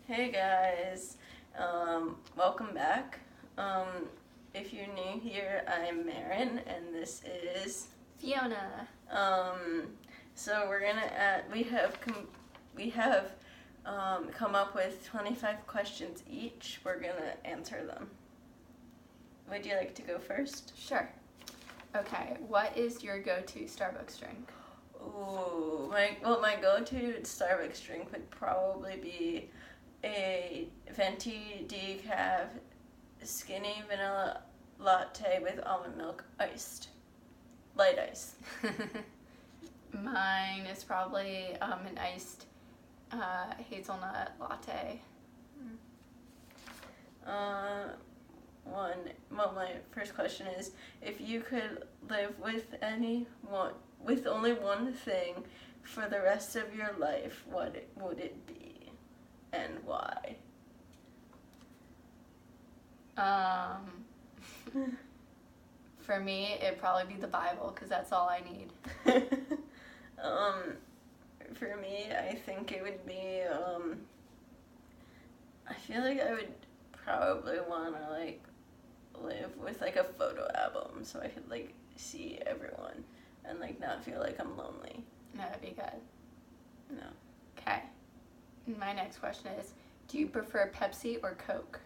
Hey guys, welcome back. If you're new here, I'm Marin, and this is Fiona. So we have come up with 25 questions each. We're gonna answer them. Would you like to go first? Sure. Okay, what is your go-to Starbucks drink? Ooh, my go-to Starbucks drink would probably be a venti decaf skinny vanilla latte with almond milk iced. Light ice. Mine is probably an iced hazelnut latte. My first question is, if you could live with only one thing for the rest of your life, what would it be, and why? For me, it'd probably be the Bible, because that's all I need. For me, I think it would be, I feel like I would probably want to, live with, a photo album so I could, see everyone and, not feel like I'm lonely. That'd be good. No. Okay. My next question is, do you prefer Pepsi or Coke?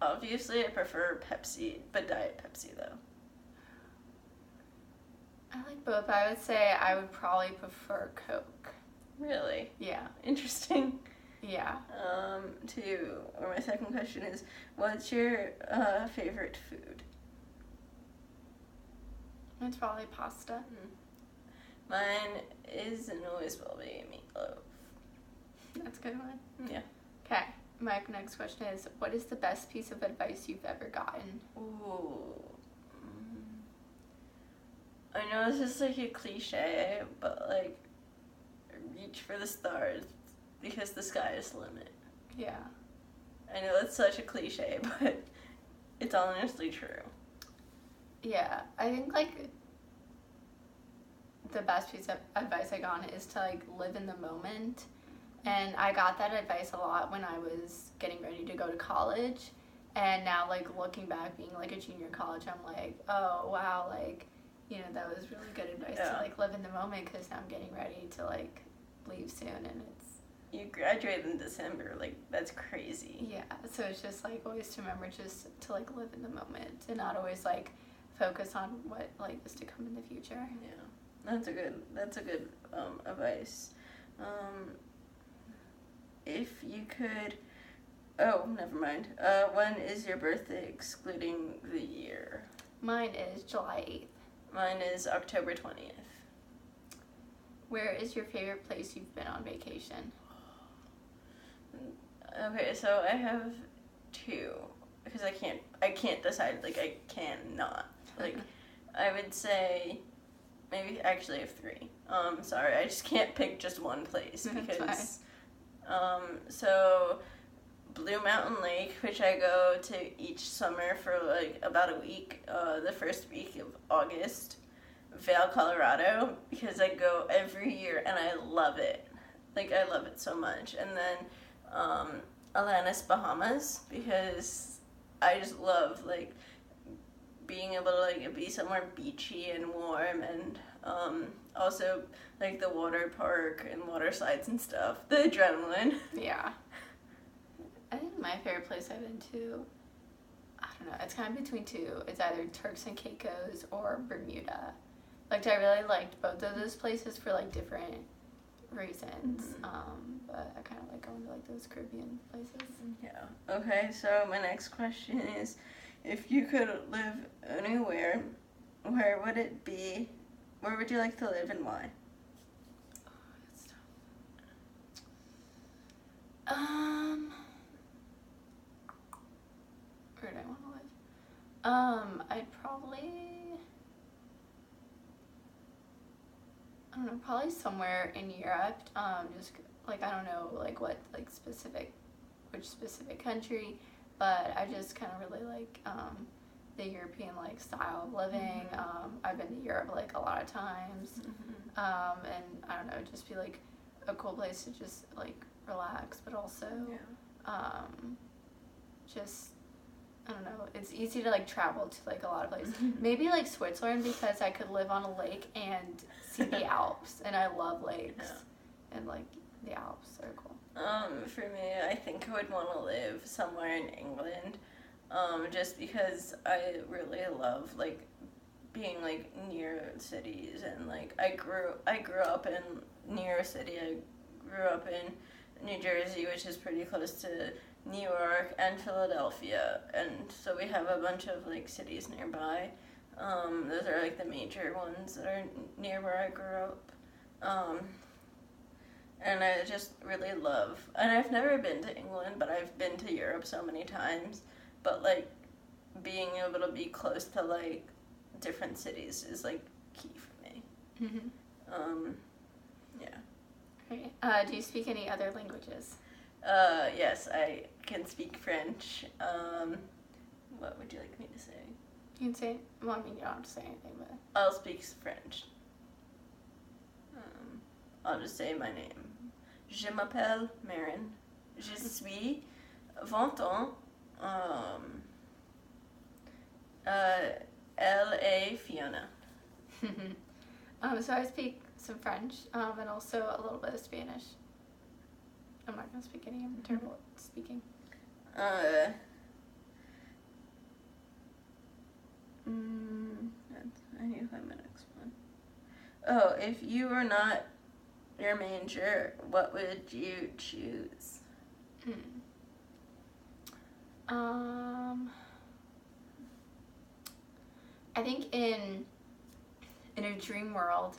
Obviously I prefer Pepsi, but Diet Pepsi, though. I like both. I would say I would probably prefer Coke. Really? Yeah. Interesting. Yeah. My second question is, what's your favorite food? It's probably pasta. Mine is and always will be meatloaf. That's a good one. Yeah. Okay. My next question is, what is the best piece of advice you've ever gotten? Ooh. I know this is a cliche, but reach for the stars because the sky is the limit. Yeah. I know that's such a cliche, but it's honestly true. Yeah, I think the best piece of advice I got is to live in the moment. And I got that advice a lot when I was getting ready to go to college. And now looking back, being a junior in college, I'm like, oh wow, that was really good advice to live in the moment, because now I'm getting ready to leave soon, and it's. You graduate in December, that's crazy. Yeah, so it's just always to remember just to live in the moment and not always focus on what is to come in the future. Yeah, that's a good advice. If you could, never mind. When is your birthday, excluding the year? Mine is July 8th. Mine is October 20th. Where is your favorite place you've been on vacation? Okay, so I have two, because I can't decide, I cannot. I would say, maybe, actually I have three. Sorry, I just can't pick just one place, because, so, Blue Mountain Lake, which I go to each summer for, about a week, the first week of August. Vail, Colorado, because I go every year, and I love it. I love it so much. And then, Atlantis, Bahamas, because I just love, being able to, be somewhere beachy and warm, and, also, the water park and water slides and stuff. The adrenaline. Yeah. I think my favorite place I've been to, I don't know, it's kind of between two. It's either Turks and Caicos or Bermuda. I really liked both of those places for, different reasons. But I kind of like going to, those Caribbean places. Yeah. Okay, so my next question is, if you could live anywhere, where would it be? Where would you like to live, and why? Oh, that's tough. Where do I want to live? I'd probably, I don't know, probably somewhere in Europe. Just I don't know which specific country, but I just kind of really like the European style of living. I've been to Europe a lot of times, and I don't know, just be a cool place to just like relax, but also just I don't know. It's easy to like travel to like a lot of places. Maybe like Switzerland because I could live on a lake and see the Alps, and I love lakes, and like the Alps are cool. For me, I think I would want to live somewhere in England, just because I really love like being like near cities, and like I grew up in New York City. I grew up in New Jersey, which is pretty close to New York and Philadelphia, and so we have a bunch of like cities nearby. Those are like the major ones that are near where I grew up. And I just really love, and I've never been to England, but I've been to Europe so many times, but like being able to be close to like different cities is like key for me. Yeah. Okay. Do you speak any other languages? Yes, I can speak French. What would you like me to say? You can say, well, I mean, you don't have to say anything, but... I'll speak French. I'll just say my name. Je m'appelle Marin. Je suis 20 ans. L.A. Fiona. So I speak some French, and also a little bit of Spanish. I'm not going to speak any. I'm terrible at speaking. I need to find my next one. Oh, if you were not your major, what would you choose? I think in a dream world,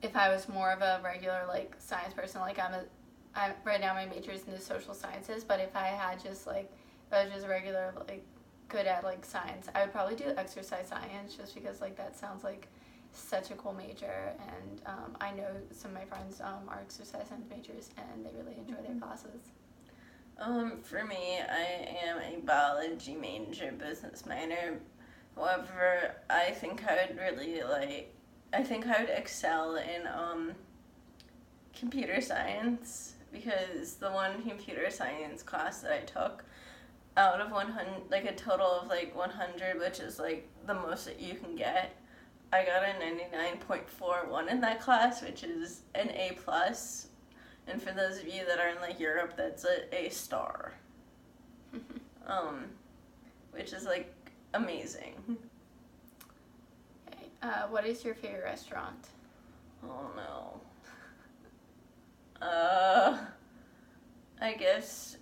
if I was more of a regular like science person, like I'm right now my major is in the social sciences, but if I had just like if I was just regular like good at like science, I would probably do exercise science just because like that sounds like such a cool major, and I know some of my friends are exercise science majors and they really enjoy their classes. For me, I am a biology major, business minor. However, I think I would excel in computer science, because the one computer science class that I took, out of 100, like a total of like 100, which is like the most that you can get, I got a 99.41 in that class, which is an A+. And for those of you that are in like Europe, that's a star. Which is like amazing. Okay. What is your favorite restaurant? Oh no. I guess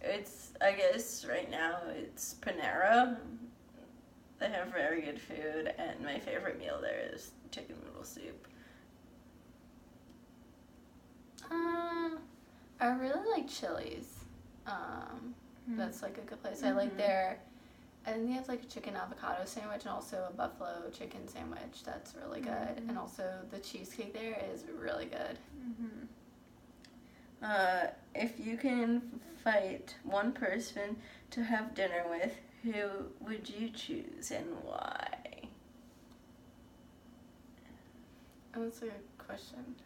right now it's Panera. They have very good food, and my favorite meal there is chicken noodle soup. I really like Chili's. That's like a good place. I like their, I think they have like a chicken avocado sandwich and also a buffalo chicken sandwich. That's really good. And also the cheesecake there is really good. If you can fight one person to have dinner with, who would you choose and why? That's a good question.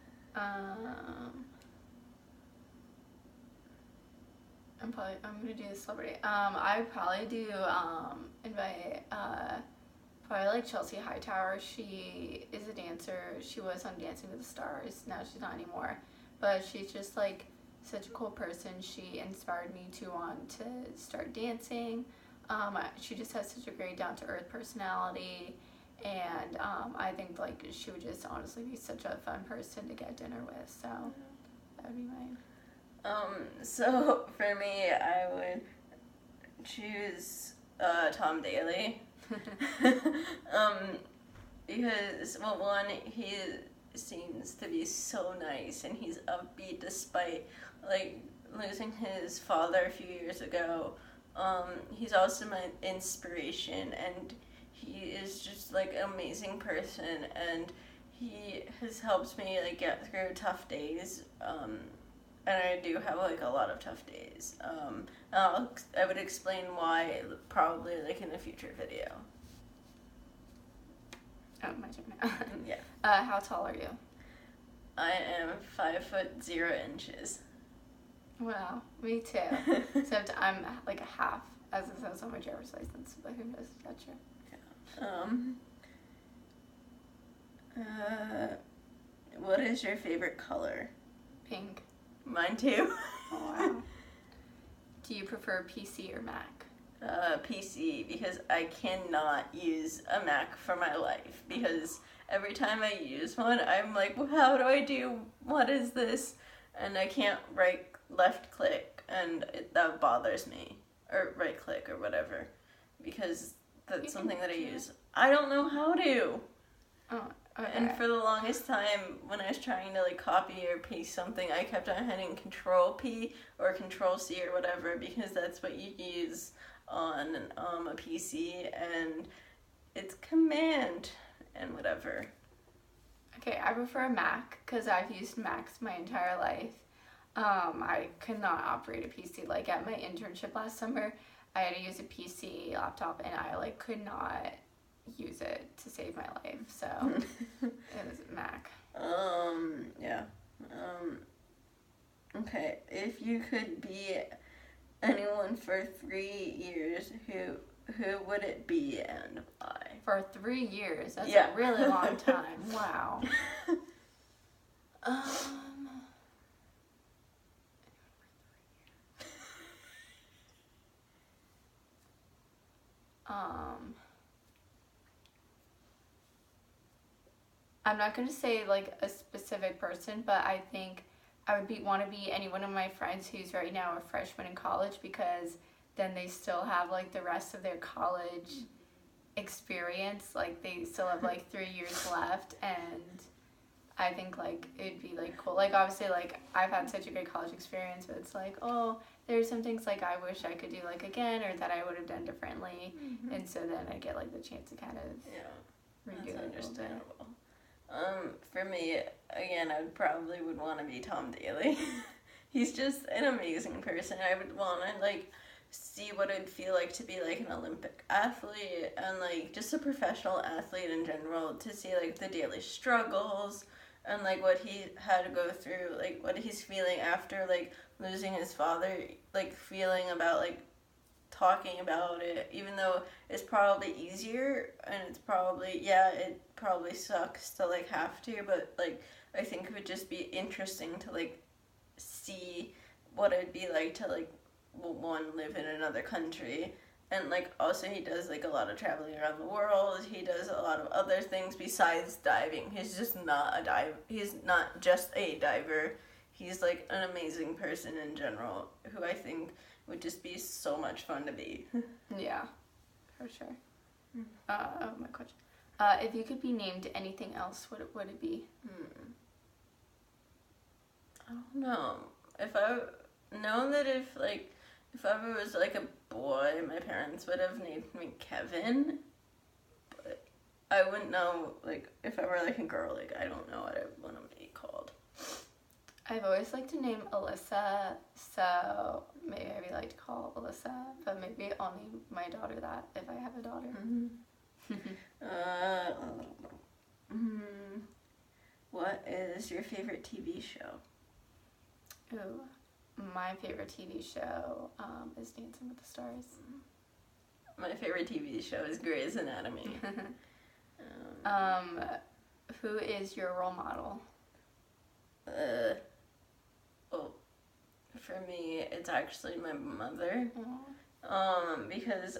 I'm gonna do the celebrity. I would probably do invite probably like Chelsea Hightower. She is a dancer. She was on Dancing with the Stars. Now she's not anymore, but she's just like such a cool person. She inspired me to want to start dancing. She just has such a great down to earth personality, and I think like she would just honestly be such a fun person to get dinner with. So that would be mine. So for me, I would choose Tom Daly. Because, well, one, he seems to be so nice, and he's upbeat despite like losing his father a few years ago. He's also my inspiration, and he is just like an amazing person, and he has helped me like get through tough days. And I do have like a lot of tough days. I would explain why probably like in a future video. Oh, my turn now. Yeah. How tall are you? I am 5'0". Wow, me too. Except I'm like a half, as it says on my driver's license, but who knows if that's true. What is your favorite color? Pink. Mine too. Oh, wow. Do you prefer PC or Mac? PC, because I cannot use a Mac for my life, because every time I use one, I'm like, well, how do I do, what is this? And I can't left click, and that bothers me, or right click or whatever, because that's something that I use. I don't know how to. Oh, okay. And for the longest time, when I was trying to like copy or paste something, I kept on hitting Control P or Control C or whatever, because that's what you use on a PC, and it's Command and whatever. Okay, I prefer a Mac because I've used Macs my entire life. I could not operate a PC. Like at my internship last summer, I had to use a PC laptop, and I like could not use it to save my life. So it was Mac. Yeah. Okay, if you could be anyone for 3 years, who would it be and why? For 3 years. That's Yeah. a really long time. Wow. I'm not going to say like a specific person, but I think I would want to be any one of my friends who's right now a freshman in college, because then they still have like the rest of their college experience. Like they still have like 3 years left, and I think like it'd be like cool. Like obviously like I've had such a great college experience, but it's like, oh, there's some things like I wish I could do like again, or that I would have done differently. And so then I get like the chance to kind of redo it a little bit. For me, again, I probably would want to be Tom Daly. He's just an amazing person. I would want to like see what it'd feel like to be like an Olympic athlete, and like just a professional athlete in general, to see like the daily struggles and like what he had to go through, like what he's feeling after like losing his father, like feeling about like talking about it, even though it's probably easier, and it's probably, it probably sucks to like have to, but like I think it would just be interesting to like see what it'd be like to like live in another country. And like also he does like a lot of traveling around the world. He does a lot of other things besides diving. He's just not he's not just a diver. He's like an amazing person in general, who I think would just be so much fun to be. Yeah, for sure. My question. If you could be named anything else, what would it be? I don't know. If I was like a boy, my parents would have named me Kevin. But I wouldn't know, like, if I were like a girl, like, I don't know what I would want to be called. I've always liked to name Alyssa, so maybe I'd like to call Alyssa, but maybe I'll name my daughter that if I have a daughter. What is your favorite TV show? Ooh, my favorite TV show is Dancing with the Stars. My favorite TV show is Grey's Anatomy. Who is your role model? For me, it's actually my mother. Because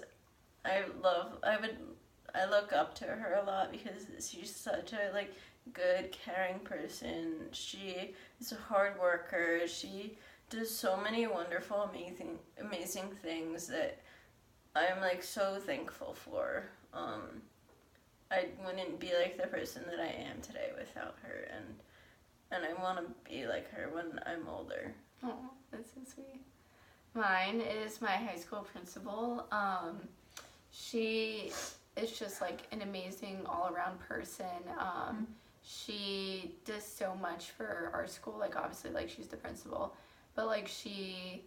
I look up to her a lot, because she's such a like good, caring person. She is a hard worker. She does so many wonderful, amazing things that I'm like so thankful for. I wouldn't be like the person that I am today without her, and I want to be like her when I'm older. Oh, that's so sweet. Mine is my high school principal. She is just like an amazing all-around person. She does so much for our school. Like obviously, like she's the principal, but like she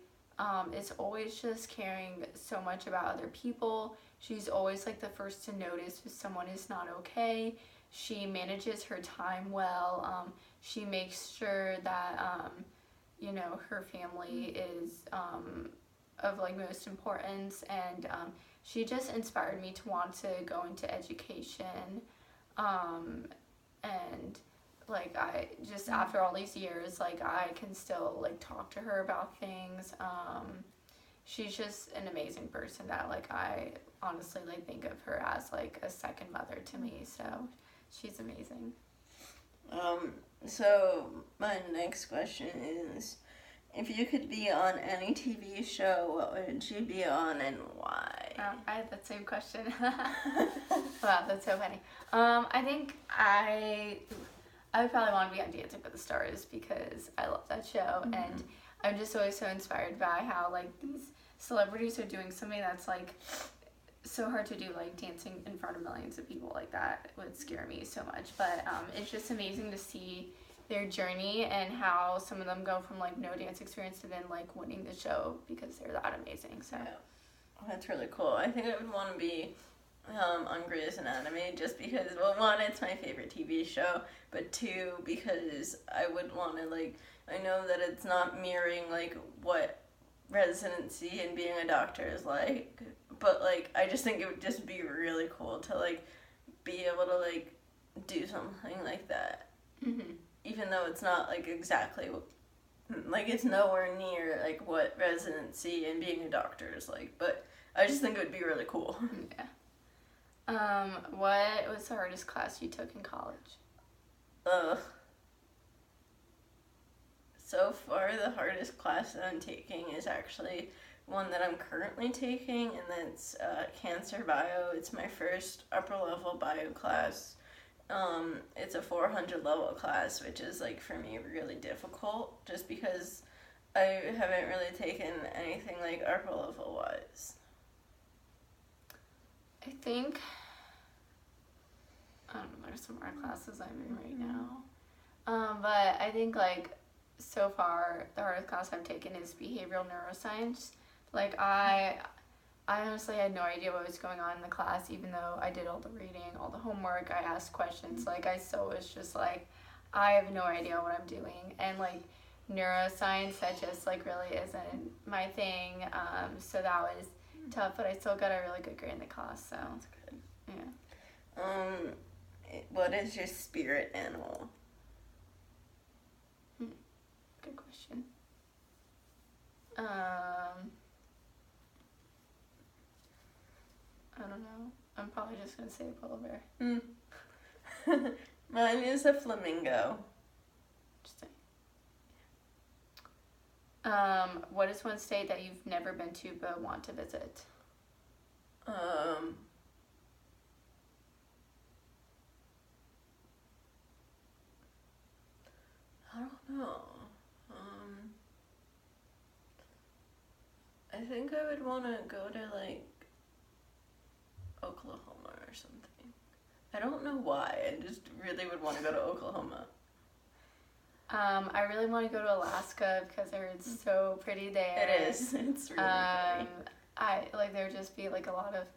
is always just caring so much about other people. She's always like the first to notice if someone is not okay, she manages her time well. She makes sure that her family is of like most importance, and she just inspired me to want to go into education, and like I just after all these years, like I can still like talk to her about things. She's just an amazing person that like I honestly like think of her as like a second mother to me. So she's amazing. So my next question is, if you could be on any TV show, what would you be on and why? I had that same question. Wow, that's so funny. I think I would probably want to be on Dancing with the Stars because I love that show, and I'm just always so inspired by how like these celebrities are doing something that's like so hard to do, like dancing in front of millions of people. Like that would scare me so much, but it's just amazing to see their journey and how some of them go from like no dance experience to then like winning the show because they're that amazing. So that's really cool. I think I would want to be on Grey's Anatomy just because, well, one, it's my favorite TV show, but two, because I would want to like, I know that it's not mirroring like what residency and being a doctor is like, but like I just think it would just be really cool to like be able to like do something like that, even though it's not like exactly like it's nowhere near like what residency and being a doctor is like, but I just think it would be really cool. What was the hardest class you took in college? So far, the hardest class that I'm taking is actually one that I'm currently taking, and that's Cancer Bio. It's my first upper level bio class. It's a 400 level class, which is like for me really difficult, just because I haven't really taken anything like upper level wise. I think I don't know. There's some art classes I'm in right now, but I think like so far the hardest class I've taken is behavioral neuroscience. Like I honestly had no idea what was going on in the class, even though I did all the reading, all the homework, I asked questions. Like I still was just like, I have no idea what I'm doing, and like neuroscience that just like really isn't my thing. So that was tough, but I still got a really good grade in the class. So that's good. Yeah. What is your spirit animal? Good question. I don't know. I'm probably just gonna say a polar bear. Mine is a flamingo. Interesting. What is one state that you've never been to but want to visit? I don't know. I think I would want to go to like Oklahoma or something. I don't know why. I just really would want to go to Oklahoma. I really want to go to Alaska because I heard it's so pretty there. It is. It's really pretty. There'd just be like a lot of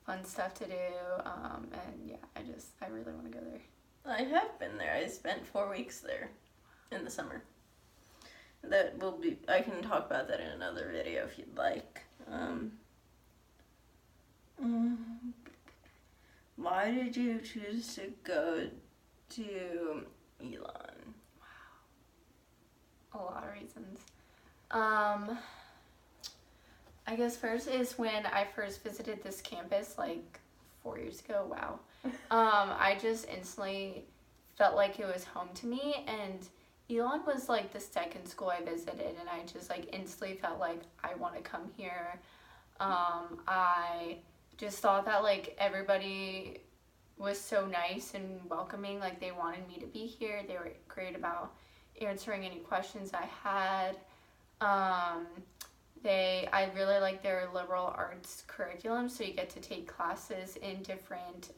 fun stuff to do. And yeah, I really want to go there. I have been there. I spent 4 weeks there in the summer. I can talk about that in another video if you'd like. Why did you choose to go to Elon? A lot of reasons. I guess first is when I first visited this campus like 4 years ago. Wow. I just instantly felt like it was home to me, and Elon was like the second school I visited, and I just like instantly felt like I want to come here. I just thought that like everybody was so nice and welcoming, like they wanted me to be here. They were great about answering any questions I had. I really like their liberal arts curriculum, so you get to take classes in different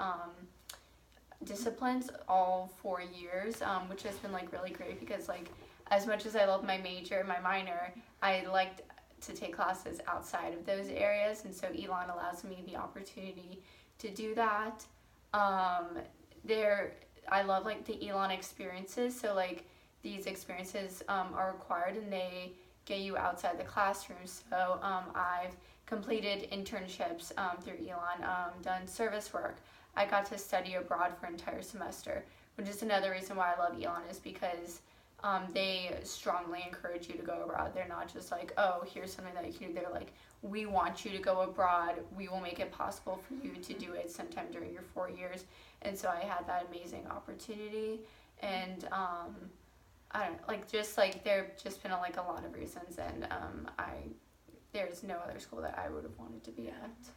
disciplines all 4 years, which has been like really great because like as much as I love my major and my minor, I liked to take classes outside of those areas, and so Elon allows me the opportunity to do that. I love like the Elon experiences. So like these experiences are required and they get you outside the classroom. So I've completed internships through Elon, done service work. I got to study abroad for an entire semester, which is another reason why I love Elon, is because they strongly encourage you to go abroad. They're not just like, oh, here's something that you can do. They're like, we want you to go abroad. We will make it possible for you to do it sometime during your 4 years. And so I had that amazing opportunity. And I don't like, just like there just been like a lot of reasons, and there's no other school that I would have wanted to be at.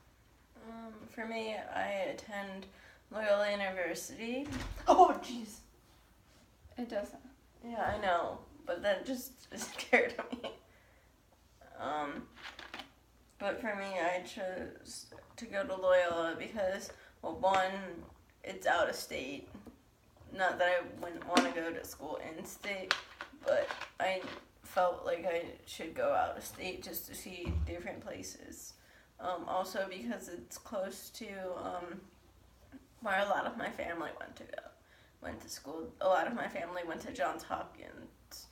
For me, I attend Loyola University. Oh, jeez. It doesn't. Yeah, I know, but that just scared me. But for me, I chose to go to Loyola because, well, one, it's out of state. Not that I wouldn't want to go to school in state, but I felt like I should go out of state just to see different places. Also because it's close to where a lot of my family went to school. A lot of my family went to Johns Hopkins.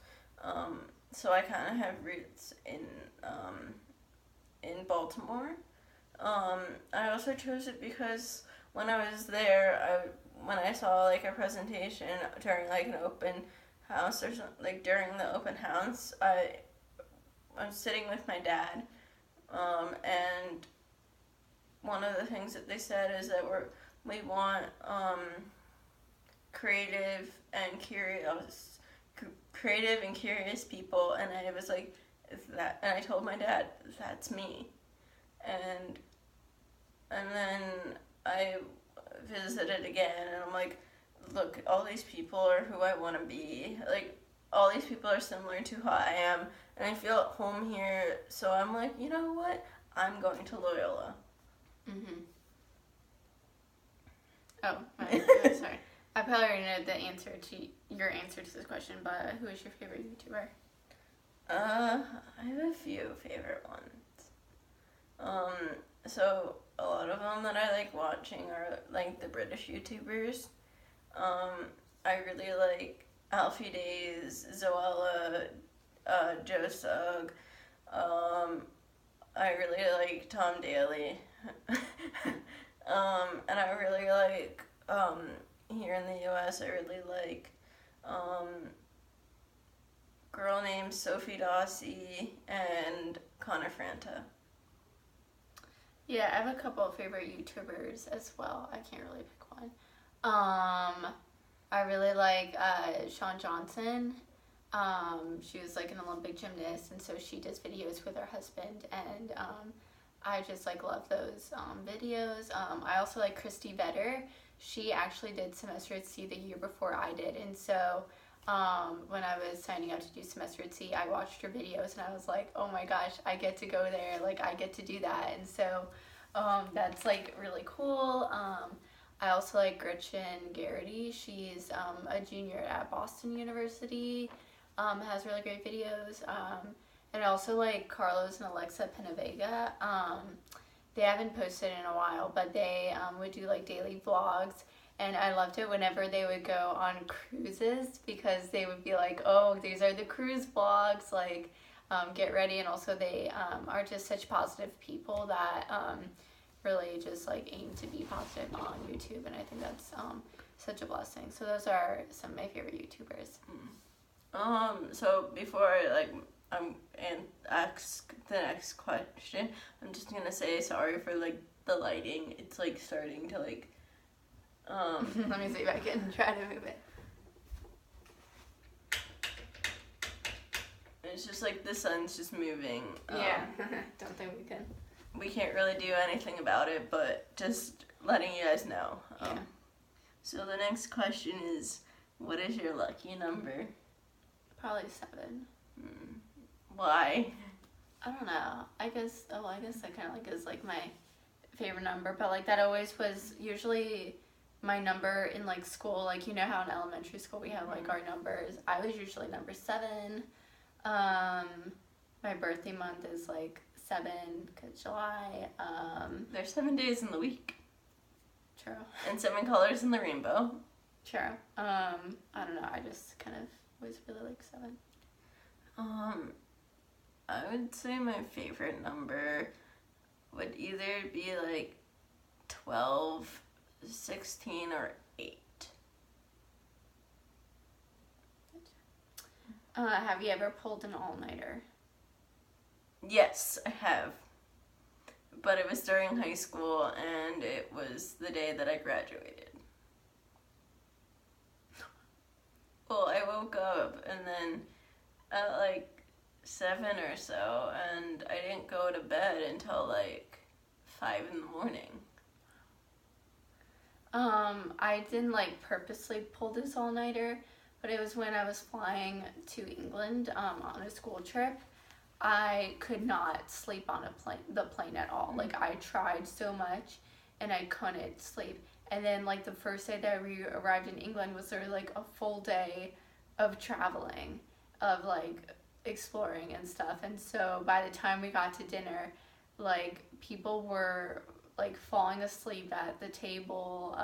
So I kind of have roots in Baltimore. I also chose it because when I was there, when I saw like a presentation during like an open house or something, like during the open house, I was sitting with my dad, and one of the things that they said is that we want creative and curious people, and I was like, and I told my dad, that's me, and then I visited again, and I'm like, look, all these people are who I want to be. Like, all these people are similar to who I am, and I feel at home here, so I'm like, you know what? I'm going to Loyola. Mm-hmm. Oh, sorry. I probably already know the answer to your answer to this question, but who is your favorite YouTuber? I have a few favorite ones. So a lot of them that I like watching are like the British YouTubers. I really like Alfie Days, Zoella, Joe Sugg. I really like Tom Daly. And I really like, here in the US, I really like girl named Sophie Dawsey and Connor Franta. Yeah, I have a couple of favorite YouTubers as well. I can't really pick one. I really like Shawn Johnson. She was like an Olympic gymnast, and so she does videos with her husband, and I just like love those videos. I also like Christy Vetter. She actually did semester at sea the year before I did, and so when I was signing up to do semester at sea, I watched her videos and I was like, oh my gosh, I get to go there, like I get to do that, and so that's like really cool. I also like Gretchen Garrity. She's a junior at Boston University, has really great videos, and I also like Carlos and Alexa Penavega. They haven't posted in a while, but they would do like daily vlogs. And I loved it whenever they would go on cruises, because they would be like, oh, these are the cruise vlogs, like, get ready. And also they are just such positive people that really just like aim to be positive on YouTube. And I think that's such a blessing. So those are some of my favorite YouTubers. So before I ask the next question, I'm just gonna say sorry for like the lighting. It's like starting to like let me see if I can try to move it. It's just like the sun's just moving. Yeah, don't think we can. We can't really do anything about it, but just letting you guys know. Yeah. So the next question is, what is your lucky number? Probably 7. Why? I don't know. I guess that kind of like is like my favorite number, but like that always was usually my number in like school. Like, you know how in elementary school we have like our numbers. I was usually number 7. My birthday month is like 7 because July. There's 7 days in the week. True. And 7 colors in the rainbow. True. I don't know. I just kind of was really like 7. I would say my favorite number would either be like 12, 16, or 8. Have you ever pulled an all-nighter? Yes, I have. But it was during high school, and it was the day that I graduated. Well, I woke up, and then at like 7 or so, and I didn't go to bed until like 5 in the morning. I didn't like purposely pull this all-nighter, but it was when I was flying to England on a school trip. I could not sleep on the plane at all. Like, I tried so much and I couldn't sleep. And then like the first day that we arrived in England was there like a full day of traveling, of like exploring and stuff. And so by the time we got to dinner, like people were like falling asleep at the table.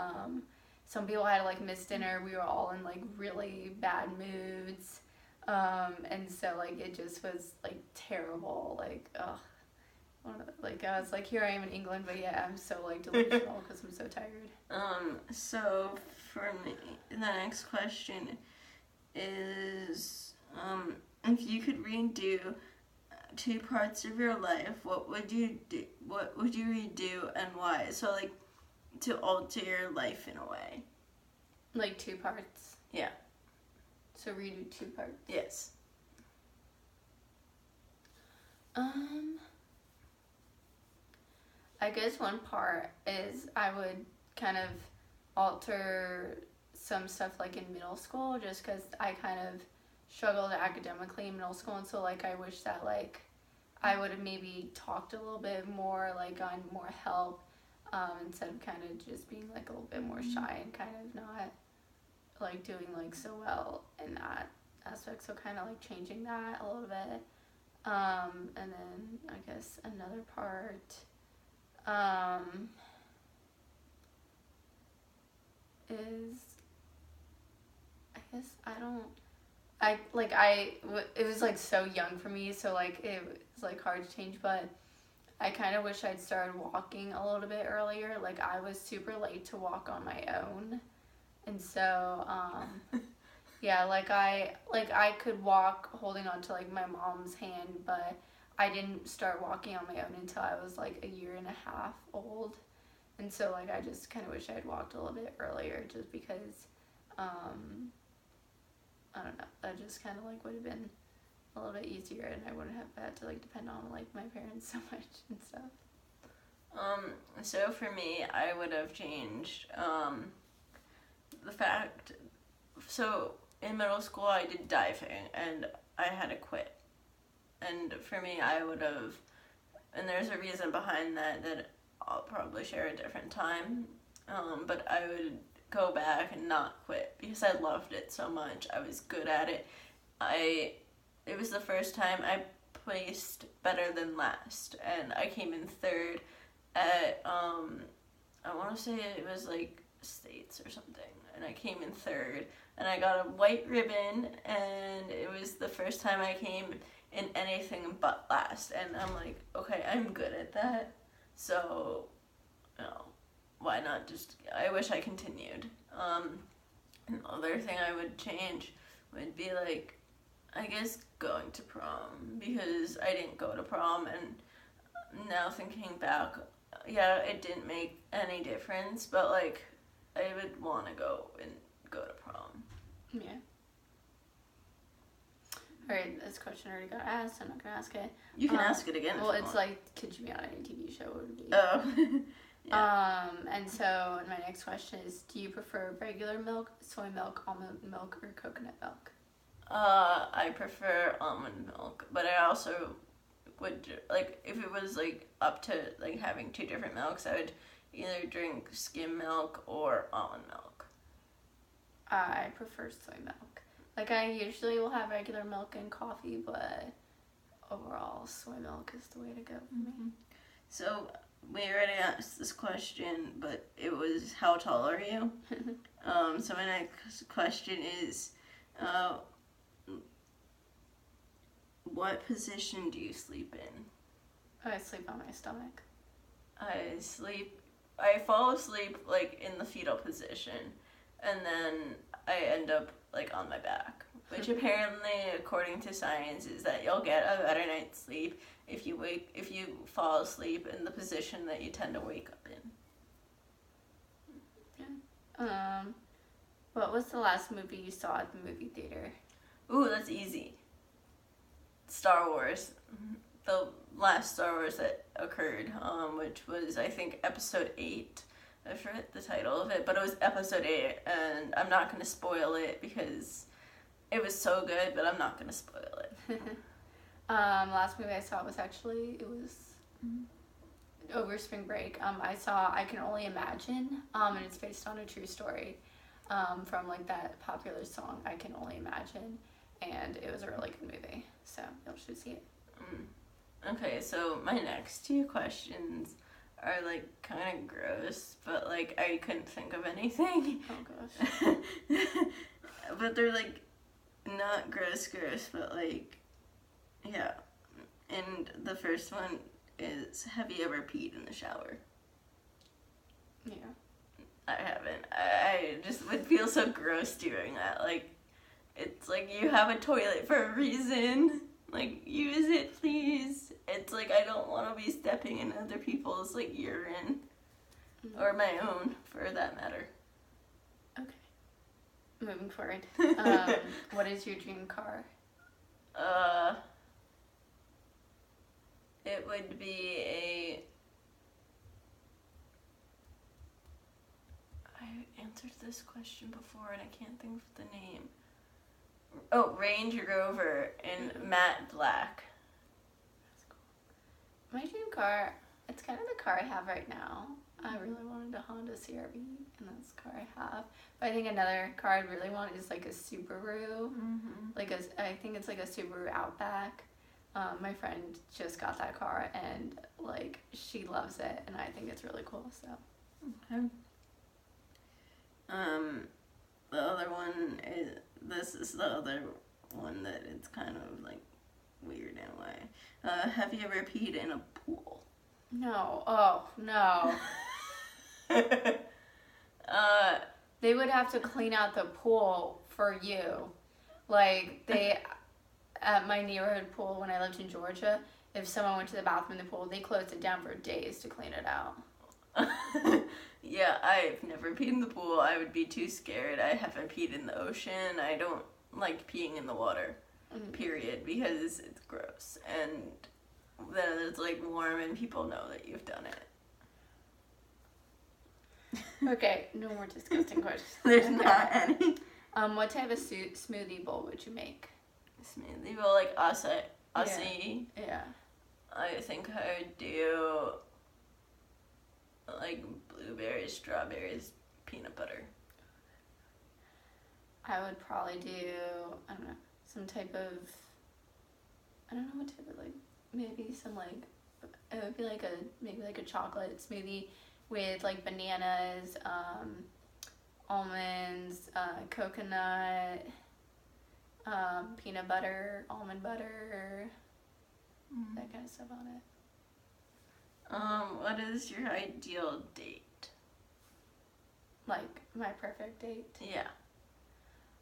Some people had like missed dinner. We were all in like really bad moods. And so like it just was like terrible. Like, ugh. Like I was like, here I am in England, but yeah, I'm so like delusional because I'm so tired. So for me, the next question is, if you could redo 2 parts of your life, what would you do? What would you redo and why? So like, to alter your life in a way. Like 2 parts. Yeah. So redo 2 parts. Yes. I guess one part is I would kind of alter some stuff like in middle school, just because I kind of struggled academically in middle school, and so like I wish that like I would have maybe talked a little bit more, like gotten more help, instead of kind of just being like a little bit more shy and kind of not like doing like so well in that aspect. So kind of like changing that a little bit. And then I guess another part is, I guess it was like so young for me, so like it was like hard to change, but I kind of wish I'd started walking a little bit earlier. Like I was super late to walk on my own, and so yeah, like I could walk holding on to like my mom's hand, but I didn't start walking on my own until I was like a year and a half old. And so like I just kind of wish I had walked a little bit earlier, just because I don't know, that just kind of like would have been a little bit easier, and I wouldn't have had to like depend on like my parents so much and stuff. So for me, I would have changed the fact, so in middle school I did diving and I had to quit. And for me, I would have, and there's a reason behind that I'll probably share a different time, but I would go back and not quit because I loved it so much. I was good at it. It was the first time I placed better than last, and I came in 3rd at, I want to say it was like states or something, and I came in 3rd, and I got a white ribbon, and it was the first time I came in anything but last, and I'm like, okay, I'm good at that, so, you know, why not just, I wish I continued. Another thing I would change would be like, I guess going to prom, because I didn't go to prom, and now thinking back, yeah, it didn't make any difference, but like, I would want to go to prom. Yeah. Alright, this question already got asked. I'm not gonna ask it. You can ask it again. Well, if you it's want. like, could you be on any TV show? Would it be? Oh. Yeah. And so my next question is, do you prefer regular milk, soy milk, almond milk, or coconut milk? I prefer almond milk, but I also would, like, if it was like up to like having 2 different milks, I would either drink skim milk or almond milk. I prefer soy milk. Like, I usually will have regular milk and coffee, but overall, soy milk is the way to go for me. So, we already asked this question, but it was, how tall are you? So my next question is, what position do you sleep in? I sleep on my stomach. I fall asleep, like, in the fetal position, and then I end up, like, on my back, which apparently, according to science, is that you'll get a better night's sleep if you fall asleep in the position that you tend to wake up in. Yeah. What was the last movie you saw at the movie theater? Ooh, that's easy. Star Wars. The last Star Wars that occurred, which was, I think, episode 8. I forget the title of it, but it was episode 8, and I'm not going to spoil it because it was so good, but I'm not going to spoil it. Last movie I saw was over spring break. I saw I Can Only Imagine, and it's based on a true story from, like, that popular song, I Can Only Imagine, and it was a really good movie, so you should see it. Okay, so my next 2 questions are, like, kind of gross, but, like, I couldn't think of anything. Oh, gosh. But they're, like, not gross, but, like, yeah. And the first one is, have you ever peed in the shower? Yeah. I haven't. I just would feel so gross doing that. Like, it's like, you have a toilet for a reason. Like, use it, please. It's like, I don't want to be stepping in other people's, like, urine. Or my own, for that matter. Okay. Moving forward. What is your dream car? It would be I answered this question before and I can't think of the name. Oh, Range Rover in matte black. That's cool. My dream car, it's kind of the car I have right now. I really wanted a Honda CRV, and that's the car I have. But I think another car I really want is, like, a Subaru. I think it's like a Subaru Outback. My friend just got that car, and, like, she loves it, and I think it's really cool, so. Okay. The other one this is the other one that it's kind of, like, weird in a way. Have you ever peed in a pool? No. Oh, no. They would have to clean out the pool for you. Like, at my neighborhood pool when I lived in Georgia, if someone went to the bathroom in the pool, they closed it down for days to clean it out. Yeah, I've never peed in the pool. I would be too scared. I haven't peed in the ocean. I don't like peeing in the water, period, because it's gross. And then it's, like, warm and people know that you've done it. Okay, no more disgusting questions. There's not any. What type of smoothie bowl would you make? Smoothie bowl, like Aussie. Yeah. I think I would do, like, blueberries, strawberries, peanut butter. I would probably do, I don't know, some type of, I don't know what type of, like, maybe some, like, it would be like maybe like a chocolate smoothie with, like, bananas, almonds, coconut, peanut butter, almond butter, that kind of stuff on it. What is your ideal date? Like, my perfect date? Yeah.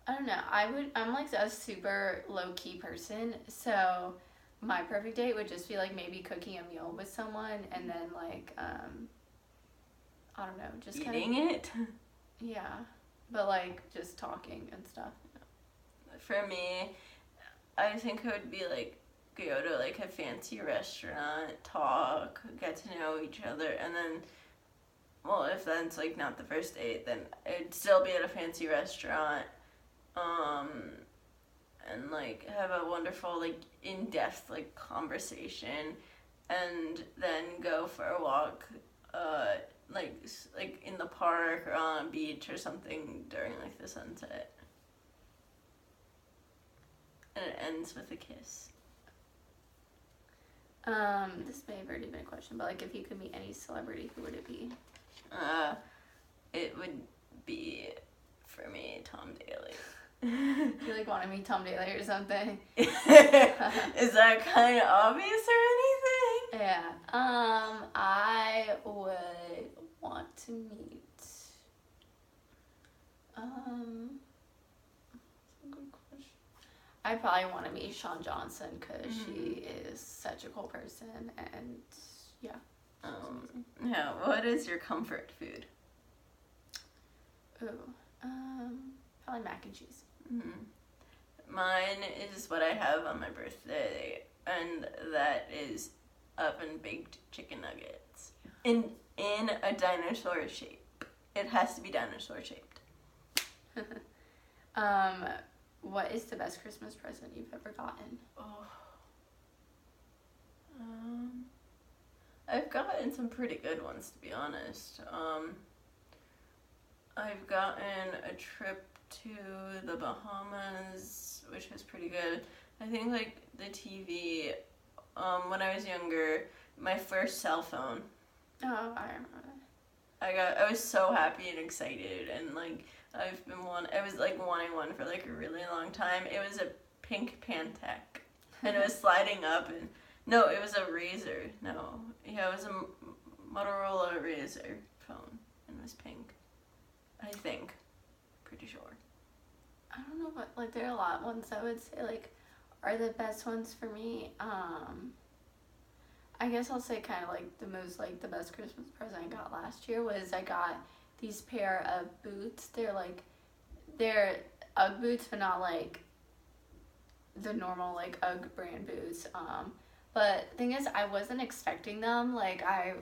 I don't know. I'm like a super low-key person, so my perfect date would just be, like, maybe cooking a meal with someone and then, like, I don't know, just kind of... Eating it? Yeah. But, like, just talking and stuff. For me, I think it would be, like, go to, like, a fancy restaurant, talk, get to know each other, and then, well, if that's, like, not the first date, then it'd still be at a fancy restaurant, and, like, have a wonderful, like, in-depth, like, conversation, and then go for a walk, like in the park or on a beach or something during, like, the sunset. And it ends with a kiss. This may have already been a question, but like, if you could meet any celebrity, who would it be? It would be, for me, Tom Daly. Do you like want to meet Tom Daly or something? Is that kind of obvious or anything? Yeah. I would want to meet. That's a good question. I probably want to meet Sean Johnson because she is such a cool person, and yeah. Yeah. What is your comfort food? Ooh. Probably mac and cheese. Mine is what I have on my birthday, and that is oven baked chicken nuggets in a dinosaur shape. It has to be dinosaur shaped. What is the best Christmas present you've ever gotten? I've gotten some pretty good ones, to be honest. I've gotten a trip to the Bahamas, which was pretty good. I think like the TV, when I was younger, my first cell phone. Oh, I remember that. I was so happy and excited, and like I was like wanting one for like a really long time. It was a pink Pantech, and it was sliding up, and no, it was a Razor. No, yeah, it was a Motorola Razor phone, and it was pink. I think, pretty sure. I don't know what, like, there are a lot of ones I would say, like, are the best ones for me. I guess I'll say kind of, like, the best Christmas present I got last year was I got these pair of boots. They're Ugg boots, but not, like, the normal, like, Ugg brand boots. But the thing is, I wasn't expecting them. I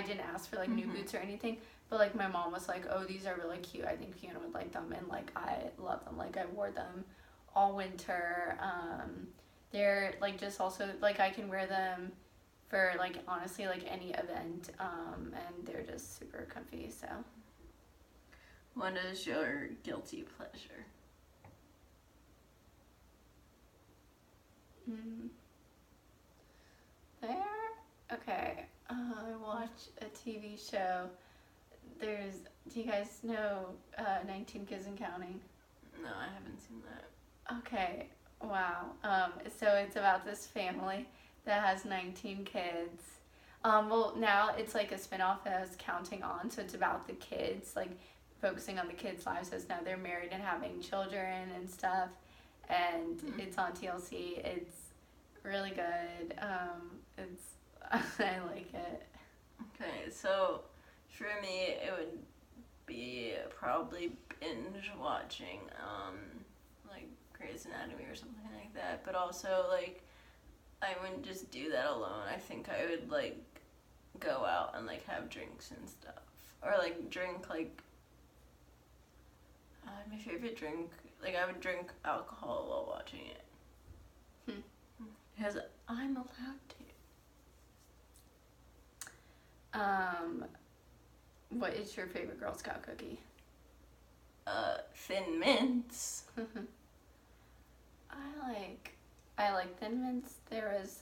didn't ask for, like, new boots or anything. But, like, my mom was like, oh, these are really cute. I think Fiona would like them. And, like, I love them. Like, I wore them all winter. They're, like, just also, like, I can wear them for, like, honestly, like, any event. And they're just super comfy, so. What is your guilty pleasure? Okay. I watch a TV show. Do you guys know 19 Kids and Counting? No, I haven't seen that. Okay, wow. So it's about this family that has 19 kids. Well, now it's like a spinoff that is Counting On, so it's about the kids, like focusing on the kids' lives as now they're married and having children and stuff. And it's on TLC. It's really good. I like it. Okay, so for me, it would be probably binge watching, like Grey's Anatomy or something like that. But also, like, I wouldn't just do that alone. I think I would, like, go out and, like, have drinks and stuff. Or, like, drink, like, my favorite drink, like, I would drink alcohol while watching it. Because I'm allowed to. What is your favorite Girl Scout cookie? Thin Mints. I like Thin Mints. There is,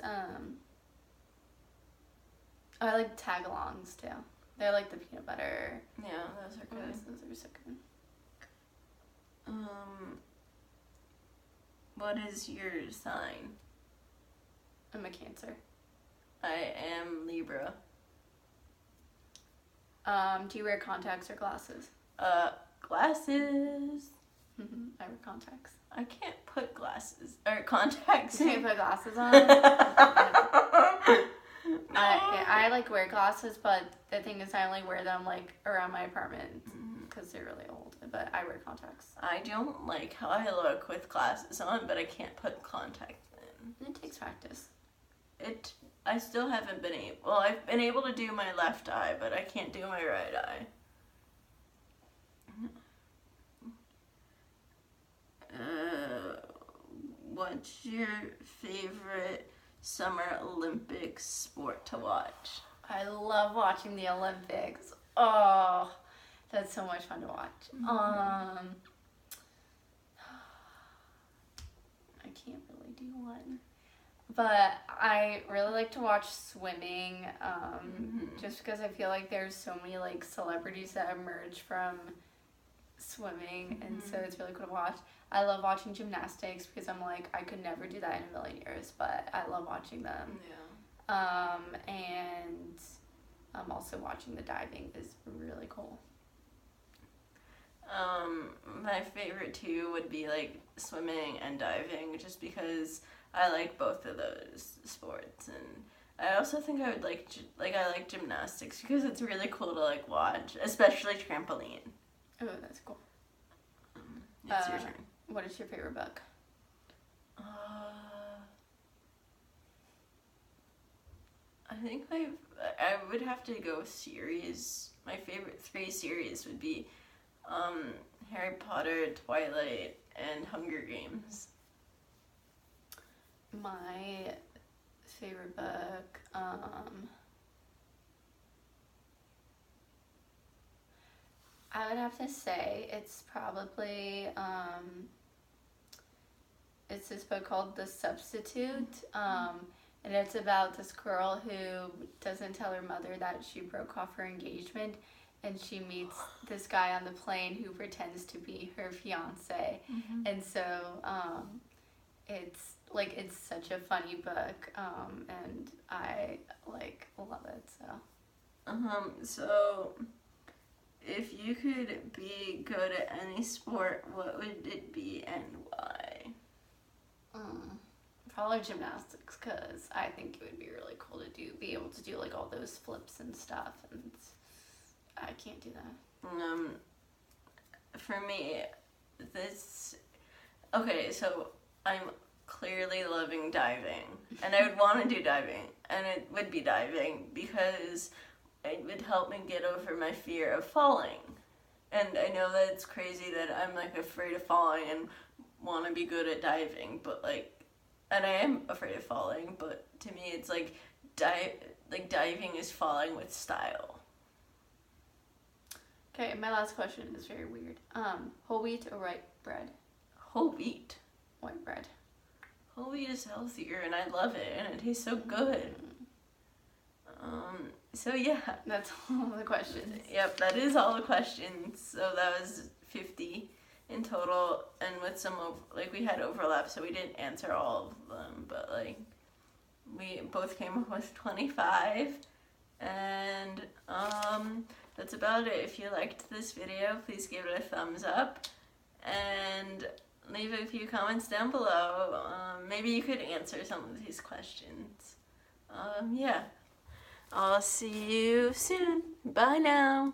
I like Tagalongs too. They're like the peanut butter. Yeah, those are good. Those are so good. What is your sign? I'm a Cancer. I am Libra. Do you wear contacts or glasses? Glasses. I wear contacts. I can't put glasses or contacts. You can't put glasses on? I like wear glasses, but the thing is I only wear them like around my apartment because they're really old, but I wear contacts. I don't like how I look with glasses on, but I can't put contacts in. It takes practice. I still haven't been able. Well, I've been able to do my left eye, but I can't do my right eye. What's your favorite Summer Olympics sport to watch? I love watching the Olympics. Oh, that's so much fun to watch. I can't really do one. But I really like to watch swimming, just because I feel like there's so many like celebrities that emerge from swimming, and so it's really cool to watch. I love watching gymnastics because I'm like, I could never do that in a million years, but I love watching them. Yeah. And also watching the diving is really cool. My favorite two would be like swimming and diving, just because I like both of those sports, and I also think I would I like gymnastics because it's really cool to like watch, especially trampoline. Oh, that's cool. It's your turn. What is your favorite book? I think I would have to go series. My favorite 3 series would be Harry Potter, Twilight, and Hunger Games. My favorite book, I would have to say it's probably, it's this book called The Substitute, and it's about this girl who doesn't tell her mother that she broke off her engagement, and she meets this guy on the plane who pretends to be her fiance, and so it's such a funny book, and I love it. So if you could be good at any sport, what would it be and why? Probably gymnastics, because I think it would be really cool to be able to do like all those flips and stuff, and I can't do that. For me, so I'm clearly loving diving, and I would want to do diving, and it would be diving because it would help me get over my fear of falling. And I know that it's crazy that I'm like afraid of falling and want to be good at diving, but and I am afraid of falling, but to me it's like diving is falling with style. Okay, my last question is very weird. Whole wheat or white bread? Whole wheat. White bread. Whole wheat is healthier, and I love it, and it tastes so good. So yeah. That's all the questions. Yep, that is all the questions. So that was 50 in total, and with some we had overlap, so we didn't answer all of them, but we both came up with 25, and that's about it. If you liked this video, please give it a thumbs up, and leave a few comments down below. Maybe you could answer some of these questions. Yeah. I'll see you soon. Bye now.